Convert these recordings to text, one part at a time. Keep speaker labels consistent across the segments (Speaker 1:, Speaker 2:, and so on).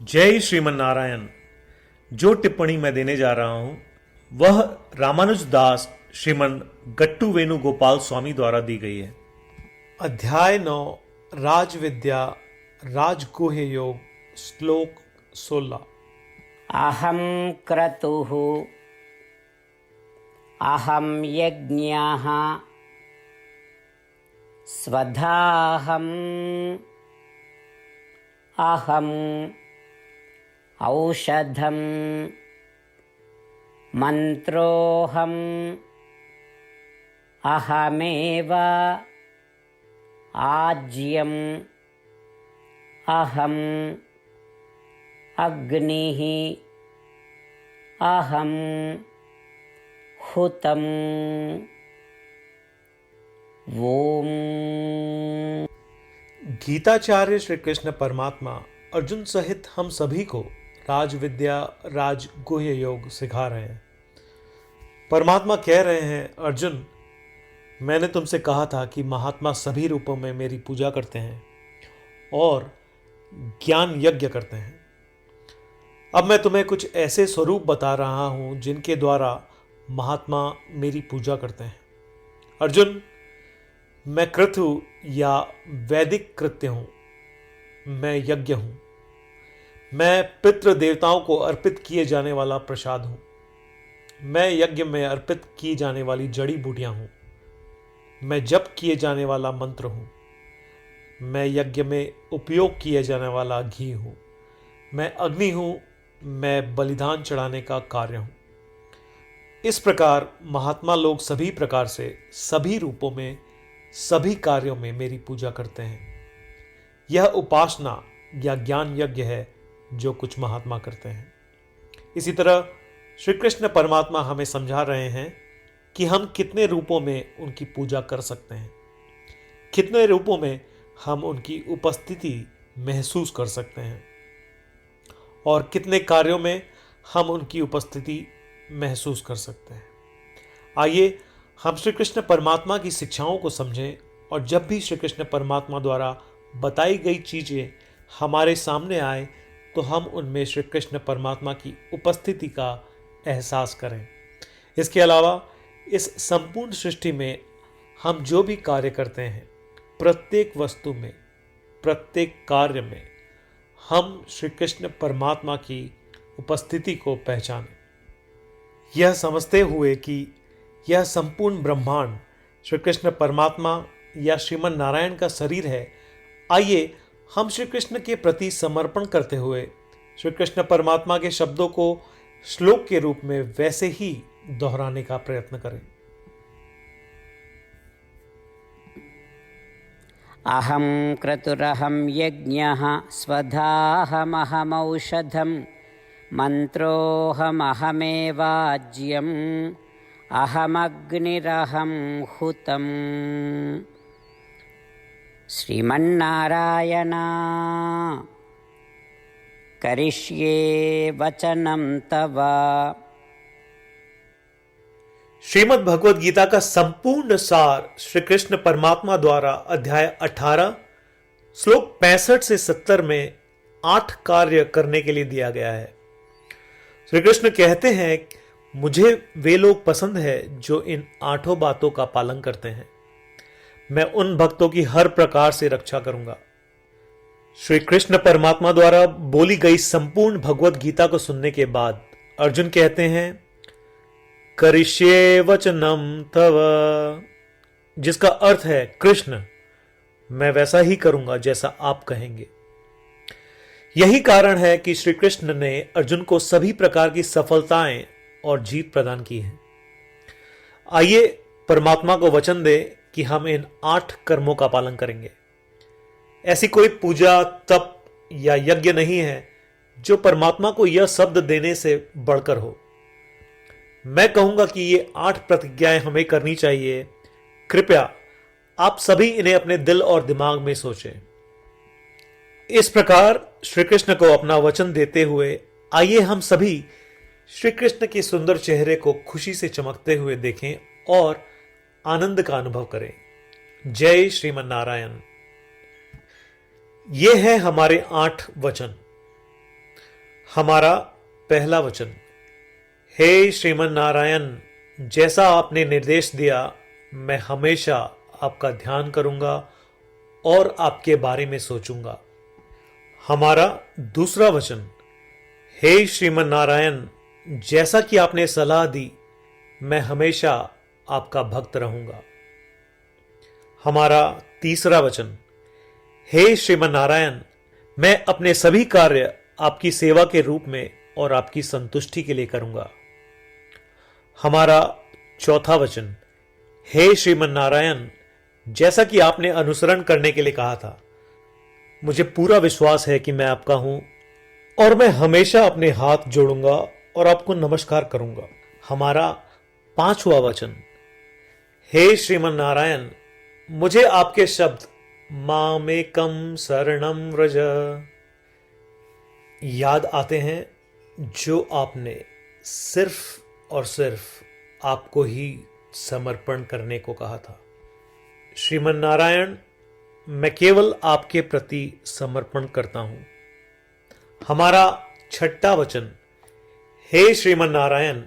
Speaker 1: जय श्रीमन नारायण। जो टिप्पणी मैं देने जा रहा हूं वह रामानुज दास श्रीमन गट्टू वेणुगोपाल स्वामी द्वारा दी गई है। अध्याय 9, राज विद्या राजगुह्य योग, श्लोक 16।
Speaker 2: अहं क्रतुः अहं यज्ञः स्वधाहम् अहम् औषधम् मन्त्रोऽहम् अहमेव आज्यम् अहम् अग्निः अहं हुतम्। ओम।
Speaker 1: गीताचार्य श्री कृष्ण परमात्मा अर्जुन सहित हम सभी को राज विद्या राजगुह्य योग सिखा रहे हैं। परमात्मा कह रहे हैं, अर्जुन, मैंने तुमसे कहा था कि महात्मा सभी रूपों में मेरी पूजा करते हैं और ज्ञान यज्ञ करते हैं। अब मैं तुम्हें कुछ ऐसे स्वरूप बता रहा हूं जिनके द्वारा महात्मा मेरी पूजा करते हैं। अर्जुन, मैं कृतु या वैदिक कृत्य हूं, मैं यज्ञ हूं, मैं पितृ देवताओं को अर्पित किए जाने वाला प्रसाद हूं, मैं यज्ञ में अर्पित की जाने वाली जड़ी बूटियां हूं, मैं जप किए जाने वाला मंत्र हूं, मैं यज्ञ में उपयोग किए जाने वाला घी हूं, मैं अग्नि हूं, मैं बलिदान चढ़ाने का कार्य हूं। इस प्रकार महात्मा लोग सभी प्रकार से सभी रूपों में सभी कार्यों में मेरी पूजा करते हैं। यह उपासना या ज्ञान यज्ञ है जो कुछ महात्मा करते हैं। इसी तरह श्री कृष्ण परमात्मा हमें समझा रहे हैं कि हम कितने रूपों में उनकी पूजा कर सकते हैं, कितने रूपों में हम उनकी उपस्थिति महसूस कर सकते हैं और कितने कार्यों में हम उनकी उपस्थिति महसूस कर सकते हैं। आइए हम श्री कृष्ण परमात्मा की शिक्षाओं को समझें और जब भी श्री कृष्ण परमात्मा द्वारा बताई गई चीजें हमारे सामने आए तो हम उनमें श्री कृष्ण परमात्मा की उपस्थिति का एहसास करें। इसके अलावा इस संपूर्ण सृष्टि में हम जो भी कार्य करते हैं, प्रत्येक वस्तु में, प्रत्येक कार्य में हम श्री कृष्ण परमात्मा की उपस्थिति को पहचानें। यह समझते हुए कि यह संपूर्ण ब्रह्मांड श्री कृष्ण परमात्मा या श्रीमन नारायण का शरीर है, आइए हम श्री कृष्ण के प्रति समर्पण करते हुए श्री कृष्ण परमात्मा के शब्दों को श्लोक के रूप में वैसे ही दोहराने का प्रयत्न करें।
Speaker 2: अहं क्रतुरहं यज्ञः स्वधाहमहमौषधम् मन्त्रोऽहमहमेवाज्यम् अहमग्निरहं हुतम्। श्रीमन्नारायण करिष्ये वचनं तव।
Speaker 1: श्रीमद् भगवद गीता का संपूर्ण सार श्री कृष्ण परमात्मा द्वारा अध्याय 18 श्लोक 65 से 70 में 8 कार्य करने के लिए दिया गया है। श्री कृष्ण कहते हैं, मुझे वे लोग पसंद है जो इन 8 बातों का पालन करते हैं। मैं उन भक्तों की हर प्रकार से रक्षा करूंगा। श्री कृष्ण परमात्मा द्वारा बोली गई संपूर्ण भगवद गीता को सुनने के बाद अर्जुन कहते हैं, करिष्ये वचनम तव, जिसका अर्थ है, कृष्ण, मैं वैसा ही करूंगा जैसा आप कहेंगे। यही कारण है कि श्री कृष्ण ने अर्जुन को सभी प्रकार की सफलताएं और जीत प्रदान की है। आइए परमात्मा को वचन दे कि हम इन 8 कर्मों का पालन करेंगे। ऐसी कोई पूजा, तप या यज्ञ नहीं है जो परमात्मा को यह शब्द देने से बढ़कर हो। मैं कहूंगा कि ये 8 प्रतिज्ञाएं हमें करनी चाहिए। कृपया आप सभी इन्हें अपने दिल और दिमाग में सोचें। इस प्रकार श्री कृष्ण को अपना वचन देते हुए आइए हम सभी श्री कृष्ण के सुंदर चेहरे को खुशी से चमकते हुए देखें और आनंद का अनुभव करें। जय श्रीमन नारायण। ये हैं हमारे 8 वचन। हमारा पहला वचन। हे श्रीमन नारायण, जैसा आपने निर्देश दिया मैं हमेशा आपका ध्यान करूंगा और आपके बारे में सोचूंगा। हमारा दूसरा वचन। हे श्रीमन नारायण, जैसा कि आपने सलाह दी मैं हमेशा आपका भक्त रहूंगा। हमारा तीसरा वचन। हे श्रीमन नारायण, मैं अपने सभी कार्य आपकी सेवा के रूप में और आपकी संतुष्टि के लिए करूंगा। हमारा चौथा वचन। हे श्रीमन नारायण, जैसा कि आपने अनुसरण करने के लिए कहा था, मुझे पूरा विश्वास है कि मैं आपका हूं और मैं हमेशा अपने हाथ जोड़ूंगा और आपको नमस्कार करूंगा। हमारा पांचवा वचन। हे श्रीमन नारायण, मुझे आपके शब्द मामेकम शरणम व्रज याद आते हैं, जो आपने सिर्फ और सिर्फ आपको ही समर्पण करने को कहा था। श्रीमन नारायण, मैं केवल आपके प्रति समर्पण करता हूं। हमारा छठा वचन। हे श्रीमन नारायण,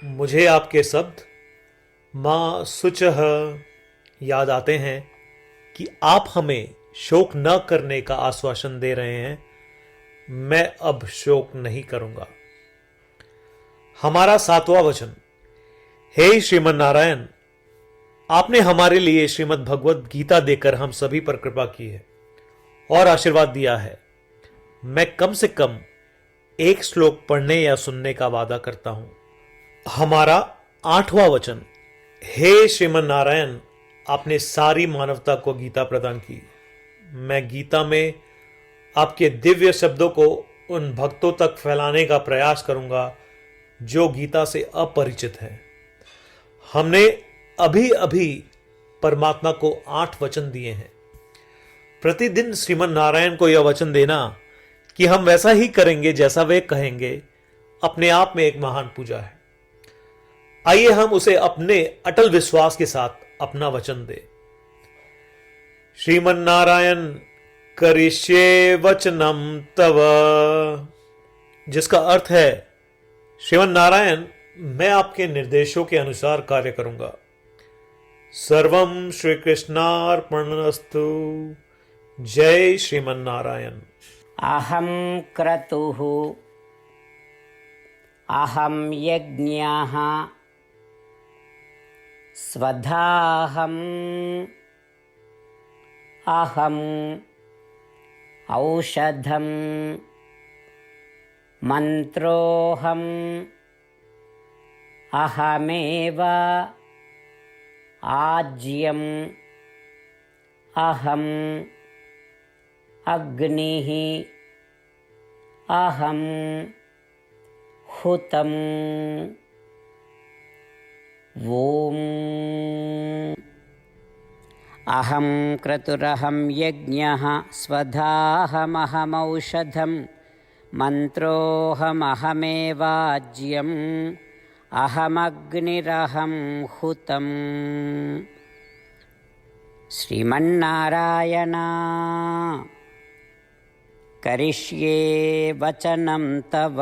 Speaker 1: मुझे आपके शब्द मां शुचः याद आते हैं कि आप हमें शोक न करने का आश्वासन दे रहे हैं। मैं अब शोक नहीं करूंगा। हमारा सातवां वचन। हे श्रीमन नारायण, आपने हमारे लिए श्रीमद् भगवद गीता देकर हम सभी पर कृपा की है और आशीर्वाद दिया है। मैं कम से कम एक श्लोक पढ़ने या सुनने का वादा करता हूं। हमारा आठवां वचन। हे श्रीमन नारायण, आपने सारी मानवता को गीता प्रदान की। मैं गीता में आपके दिव्य शब्दों को उन भक्तों तक फैलाने का प्रयास करूंगा जो गीता से अपरिचित हैं। हमने अभी अभी परमात्मा को 8 वचन दिए हैं। प्रतिदिन श्रीमन नारायण को यह वचन देना कि हम वैसा ही करेंगे जैसा वे कहेंगे, अपने आप में एक महान पूजा है। आइए हम उसे अपने अटल विश्वास के साथ अपना वचन दें। श्रीमन नारायण करिष्ये वचनम तव, जिसका अर्थ है श्रीमन नारायण, मैं आपके निर्देशों के अनुसार कार्य करूंगा। सर्वम श्री कृष्णार्पणमस्तु। जय श्रीमन नारायण।
Speaker 2: अहं क्रतुः अहं यज्ञः स्वधाहम् अहम् औषधम् मन्त्रोऽहम् अहमेव आज्यम् अहम् अग्निः अहं हुतम्। ॐ अहं क्रतुरहं यज्ञः स्वधाहमहमौषधम् मन्त्रोऽहमहमेवाज्यम् अहमग्निरहं हुतम्। श्रीमन्नारायण करिष्ये वचनं तव।